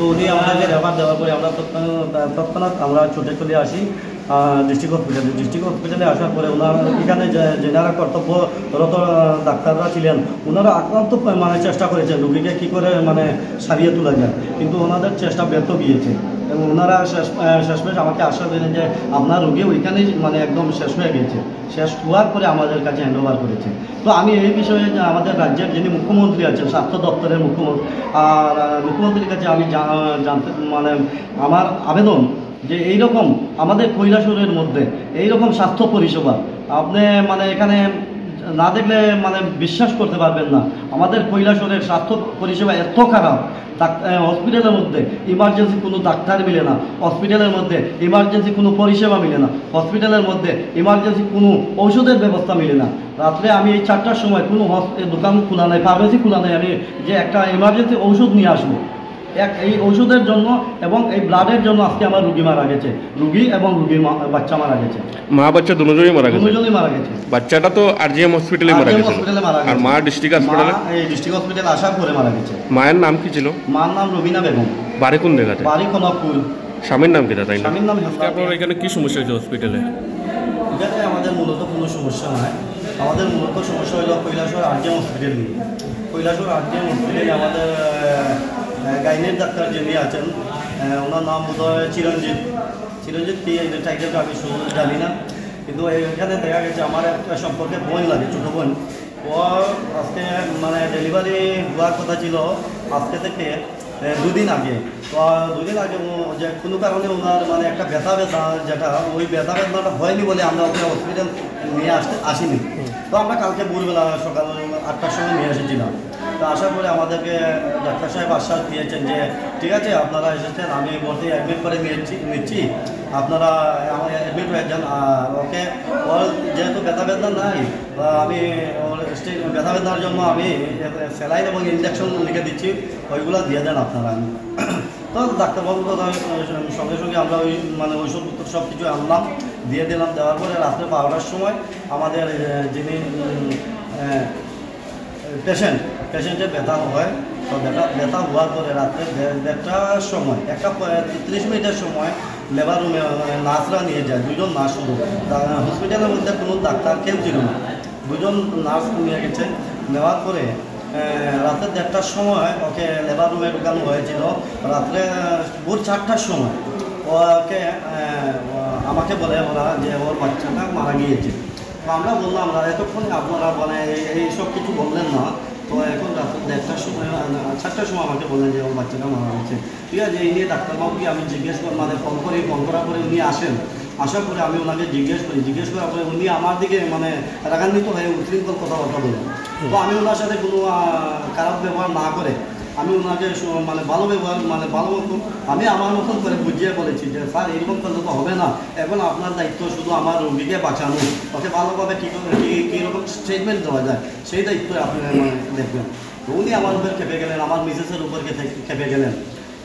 তো উনি আমাদেরকে রেফার দেওয়ার পরে আমরা তৎক্ষণাৎ আমরা ছুটে চলে আসি ডিস্ট্রিক্ট হসপিটালে আসার পরে ওনারা এখানে যেনারা কর্তব্যরত ডাক্তাররা ছিলেন ওনারা আক্রান্ত মানে চেষ্টা করেছেন রোগীকে কী করে মানে সারিয়ে তোলা যায়, কিন্তু ওনাদের চেষ্টা ব্যর্থ গিয়েছে এবং ওনারা শেষমেশ আমাকে আশ্বাস দিলেন যে আপনার রোগী ওইখানেই মানে একদম শেষ হয়ে গেছে, শেষ হওয়ার পরে আমাদের কাছে হ্যান্ড ওভার করেছে। তো আমি এই বিষয়ে আমাদের রাজ্যের যিনি মুখ্যমন্ত্রী আছেন, স্বাস্থ্য দপ্তরের মুখ্যমন্ত্রী, আর মুখ্যমন্ত্রীর কাছে আমি জানতে মানে আমার আবেদন যে এইরকম আমাদের কৈলাসহরের মধ্যে এইরকম স্বাস্থ্য পরিষেবা আপনি মানে এখানে না দেখলে মানে বিশ্বাস করতে পারবেন না। আমাদের কৈলাসহরের স্বাস্থ্য পরিষেবা এত খারাপ, হসপিটালের মধ্যে ইমার্জেন্সি কোনো ডাক্তার মিলে না, হসপিটালের মধ্যে ইমার্জেন্সি কোনো পরিষেবা মিলে না, হসপিটালের মধ্যে ইমার্জেন্সি কোনো ঔষধের ব্যবস্থা মিলে না। রাত্রে আমি এই 4টার সময় কোনো দোকান খোলা নেই, ফার্মেসি খোলা নেই, আমি যে একটা ইমার্জেন্সি ঔষধ নিয়ে আসবো এই ঔষধের জন্য এবং এই ব্লাডের জন্য আজকে আমার রুগী মারা গেছে, রুগী এবং রুগীর বাচ্চা মারা গেছে, মা বাচ্চা দুজনেই মারা গেছে। দুজনেই মারা গেছে। বাচ্চাটা তো আরজিএম হসপিটালে মারা গেছে আর মা ডিস্ট্রিক্ট হসপিটালে, এই ডিস্ট্রিক্ট হসপিটালে আসার পরে মারা গেছে। মায়ের নাম কি ছিল? মার নাম রবিনা বেগম। বাড়ি কোন জায়গাতে? বাড়ি কনকপুর। স্বামীর নাম কি? তাই না, স্বামীর নাম। আপনার এখানে কি সমস্যা হয়েছে হসপিটালে? এখানে আমাদের মূলত কোনো সমস্যা নয়, আমাদের মূলত সমস্যা হলো কৈলাসহর আরজিএম হসপিটাল নিয়ে। কৈলাসহর আরজিএম হসপিটালে আমাদের গাইনের ডাক্তার যিনি আছেন ওনার নাম বোধহয় চিরঞ্জিত কি এই টাইটেলটা আমি জানি না, কিন্তু এখানে দেখা গেছে আমার একটা সম্পর্কে বোন লাগে, ছোটো বোন। ও আজকে মানে ডেলিভারি হওয়ার কথা ছিল আজকে থেকে 2 দিন আগে। তো 2 দিন আগে যে কোনো কারণে ওনার মানে একটা ব্যথা যেটা ওই ব্যথা বেদনাটা হয়নি বলে আমরা ওকে হসপিটাল নিয়ে আসিনি। তো আমরা কালকে ভোরবেলা সকাল 8টার সময় নিয়ে এসেছিলাম। তো আসার পরে আমাদেরকে ডাক্তার সাহেব আশ্বাস দিয়েছেন যে ঠিক আছে আপনারা এসেছেন, আমি বলতে অ্যাডমিট করে নিচ্ছি, আপনারা অ্যাডমিট হয়ে যান। আর ওকে ওর যেহেতু ব্যথা বেদনা নাই, আমি ব্যথা বেদনার জন্য আমি স্যালাইন এবং ইনজেকশন লিখে দিচ্ছি, ওইগুলো দিয়ে দেন আপনারা। তো ডাক্তারবাবুর কথা সঙ্গে সঙ্গে আমরা ওই মানে ওষুধপত্র সব কিছু আনলাম, দিয়ে দিলাম। দেওয়ার পরে রাত্রে 12টার সময় আমাদের যিনি পেশেন্টের ব্যথা হয়, তো ব্যথা হওয়ার পরে রাত্রে 1:30টার সময় 1:30 মিনিটের সময় লেবার রুমে নার্সরা নিয়ে যায়, 2জন নার্স শুধু। হসপিটালের মধ্যে কোনো ডাক্তার কেউ ছিল না, 2জন নার্স নিয়ে গেছে। নেওয়ার পরে রাত্রে 1:30টার সময় ওকে লেবার রুমে ঢুকানো হয়েছিল। রাত্রে ভোর 4টার সময় ওকে আমাকে বলে ওরা যে ওর বাচ্চাটা মারা গিয়েছে। তো আমরা বললাম এতক্ষণ আপনারা মানে এইসব কিছু বললেন না, তো এখন রাত্রে 1:30টার সময় 4টার সময় আমাকে বললেন যে ওর বাচ্চাটা মারা গেছে। ঠিক আছে, এই নিয়ে ডাক্তারবাবুকে আমি জিজ্ঞেস মানে ফোন করার পরে উনি আসেন। আসার পরে আমি ওনাকে জিজ্ঞেস করার পরে উনি আমার দিকে মানে রাগান্বিত হয়ে উচ্ছৃঙ্খল কথাবার্তা বলেন। তো আমি ওনার সাথে কোনো খারাপ ব্যবহার না করে আমি ওনাকে মানে ভালো ব্যবহার মানে ভালো মতো আমি আমার মতন করে বুঝিয়ে বলেছি যে স্যার এরকম করলে তো হবে না, এখন আপনার দায়িত্ব শুধু আমার রোগীকে বাঁচানো, ওকে ভালোভাবে কীরকম স্টেটমেন্ট দেওয়া যায় সেই দায়িত্ব আপনি মানে দেখবেন। তো উনি আমার উপর খেপে গেলেন, আমার মিসেসের উপর খেপে গেলেন।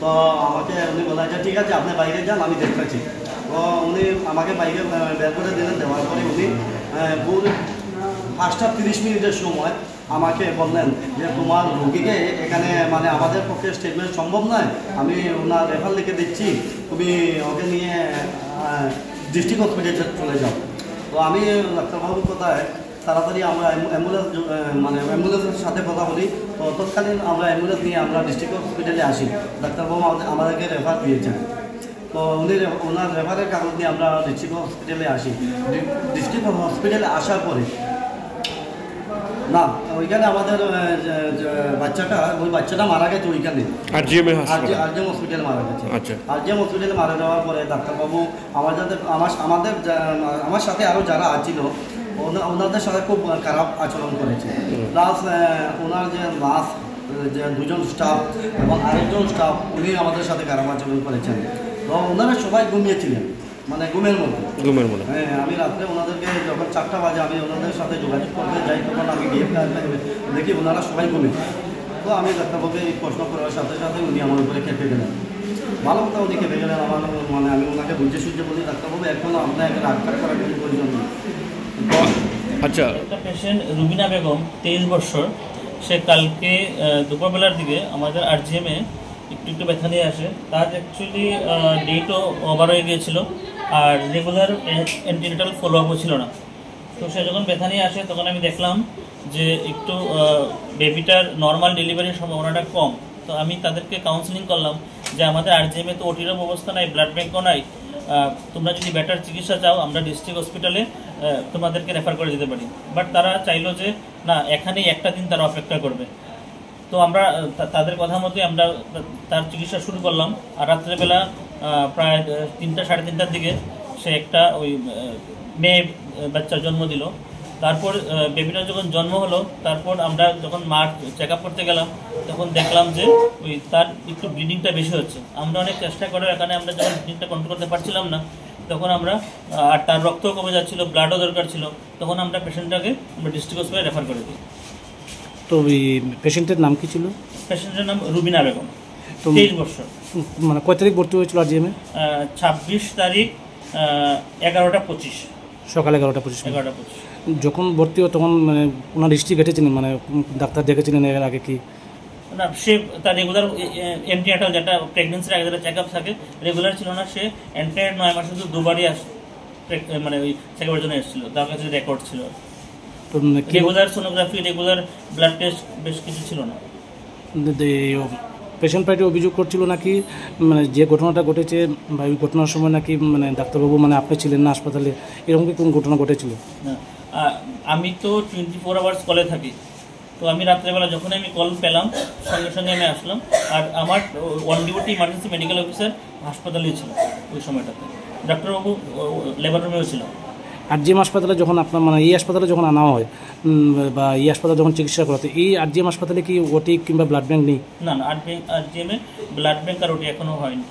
তো আমাকে উনি বললেন যে ঠিক আছে আপনি বাইরে যান, আমি দেখতেছি। তো উনি আমাকে বাইরে বের করে দিলেন। দেওয়ার পরে উনি ভোর 5:30 মিনিটের সময় আমাকে বললেন যে তোমার রোগীকে এখানে মানে আমাদের পক্ষে স্টেটমেন্ট সম্ভব নয়, আমি ওনার রেফার লিখে দিচ্ছি, তুমি ওকে নিয়ে ডিস্ট্রিক্ট হসপিটালে চলে যাও। তো আমি ডাক্তারবাবুর কথায় তাড়াতাড়ি আমরা অ্যাম্বুলেন্সের সাথে কথা বলি। তো তৎকালীন আমরা অ্যাম্বুলেন্স নিয়ে আমরা ডিস্ট্রিক্ট হসপিটালে আসি। ডাক্তারবাবু আমাদেরকে রেফার দিয়েছেন। তো ওনার রেফারের কাগজ নিয়ে আমরা ডিস্ট্রিক্ট হসপিটালে আসি। ডিস্ট্রিক্ট হসপিটালে আসার পরে না ওইখানে আমাদের ওই বাচ্চাটা মারা গেছে ওইখানে আরজিএম হসপিটালে মারা গেছে। আরজিএম হসপিটালে মারা যাওয়ার পরে ডাক্তারবাবু আমার সাথে আরও যারা আছিল ওনাদের সাথে খুব খারাপ আচরণ করেছে। প্লাস ওনার যে নার্স যে 2জন স্টাফ এবং আরেকজন স্টাফ উনি আমাদের সাথে খারাপ আচরণ করেছেন। তো ওনারা সবাই ঘুমিয়েছিলেন মানে ঘুমের মধ্যে। হ্যাঁ, আমি রাত্রে ওনাদেরকে যখন 4টা বাজে আমি ওনাদের সাথে যোগাযোগ করতে যাই, তখন আমি গিয়ে দেখি ওনারা সবাই ঘুমিয়ে। তো আমি ডাক্তারবাবুকে এই প্রশ্ন করার সাথে সাথে উনি আমার উপরে খেপে গেলেন। ভালো কথা উনি খেপে গেলেন আমার মানে আমি ওনাকে বুঝে সুঝে বলি ডাক্তারবাবু এখন আপনার একটা রাগ করার কিছু প্রয়োজন নেই। আচ্ছা, একটা পেশেন্ট রুবিনা বেগম 23 বছর, সে কালকে দুপুরবেলার দিকে আমাদের আরজিএমে একটু একটু ব্যথা নিয়ে আসে। তার অ্যাকচুয়ালি ডেটও ওভার হয়ে গিয়েছিল, আর রেগুলার অ্যান্টিনেটাল ফলো আপও ছিল না। তো সে যখন ব্যথা নিয়ে আসে তখন আমি দেখলাম যে একটু বেবিটার নর্মাল ডেলিভারির সম্ভাবনাটা কম। তো আমি তাদেরকে কাউন্সিলিং করলাম যে আমাদের আরজিএমে তো ওটিরও ব্যবস্থা নাই, ব্লাড ব্যাঙ্কও নাই, তোমরা যদি বেটার চিকিৎসা চাও আমরা ডিস্ট্রিক্ট হসপিটালে তোমাদেরকে রেফার করে দিতে পারি। বাট তারা চাইলো যে না, এখানেই একটা দিন তারা অপেক্ষা করবে। তো আমরা তাদের কথা মতোই আমরা তার চিকিৎসা শুরু করলাম। আর রাত্রেবেলা প্রায় 3টা সাড়ে 3টার দিকে সে একটা ওই মেয়ে বাচ্চার জন্ম দিল। তারপর বেবিটা যখন জন্ম হলো, তারপর আমরা যখন মার চেক আপ করতে গেলাম তখন দেখলাম যে ওই তার একটু ব্লিডিংটা বেশি হচ্ছে। আমরা অনেক চেষ্টা করে এখানে আমরা যখন ব্লিডিংটা কন্ট্রোল করতে পারছিলাম না, তখন আমরা আর তার রক্তও কমে যাচ্ছিল, ব্লাডও দরকার ছিল, তখন আমরা পেশেন্টটাকে আমরা ডিস্ট্রিক্ট হসপিটালে রেফার করে দিই। তো ওই পেশেন্টের নাম কি ছিল? পেশেন্টের নাম রুবিনা বেগম, 23 বছর। মানে কয় তারিখ ভর্তি হয়েছিল আরজিএমে? 26 তারিখ 11টা 25, সকাল 11টা 25। 11টা 25। যখন ভর্তি হয় তখন মানে ওনার হিস্ট্রি ঘটেছিলেন, মানে ডাক্তার দেখেছিলেন এর আগে কি? না, সে তার রেগুলার অ্যান্টিনেটাল যেটা প্রেগনেন্সির আগে যেটা চেক আপ থাকে রেগুলার ছিল না। সে এন্টায়ার 9 মাসে শুধু দুবারই মানে ওই চেক আপের জন্য এসেছিল, তার কাছে রেকর্ড ছিল। তো regular sonography, regular blood test বেশ কিছু ছিল না। পেশেন্ট পার্টি অভিযোগ করছিল নাকি মানে যে ঘটনাটা ঘটেছে বা ওই ঘটনার সময় নাকি মানে ডাক্তারবাবু মানে আপনি ছিলেন না হাসপাতালে, এরকম কি কোন ঘটনা ঘটেছিল? না, আমি তো 24 আওয়ার্স কলে থাকি। তো আমি রাত্রেবেলা যখন আমি কল পেলাম সঙ্গে সঙ্গে আমি আসলাম। আর আমার on duty emergency medical officer হাসপাতালেই ছিল ওই সময়টাতে, ডাক্তারবাবু লেবার রুমেও ছিল। আরজিএম হাসপাতালে যখন আপনার মানে এই হাসপাতালে যখন আনা হয় বা এই হাসপাতালে যখন চিকিৎসা করাতে, এই আরজিএম হাসপাতালে কি ওটি কিংবা ব্লাড ব্যাঙ্ক নেই? না, আরজিএমে ব্লাড ব্যাঙ্ক আর ওটি এখনও হয়নি।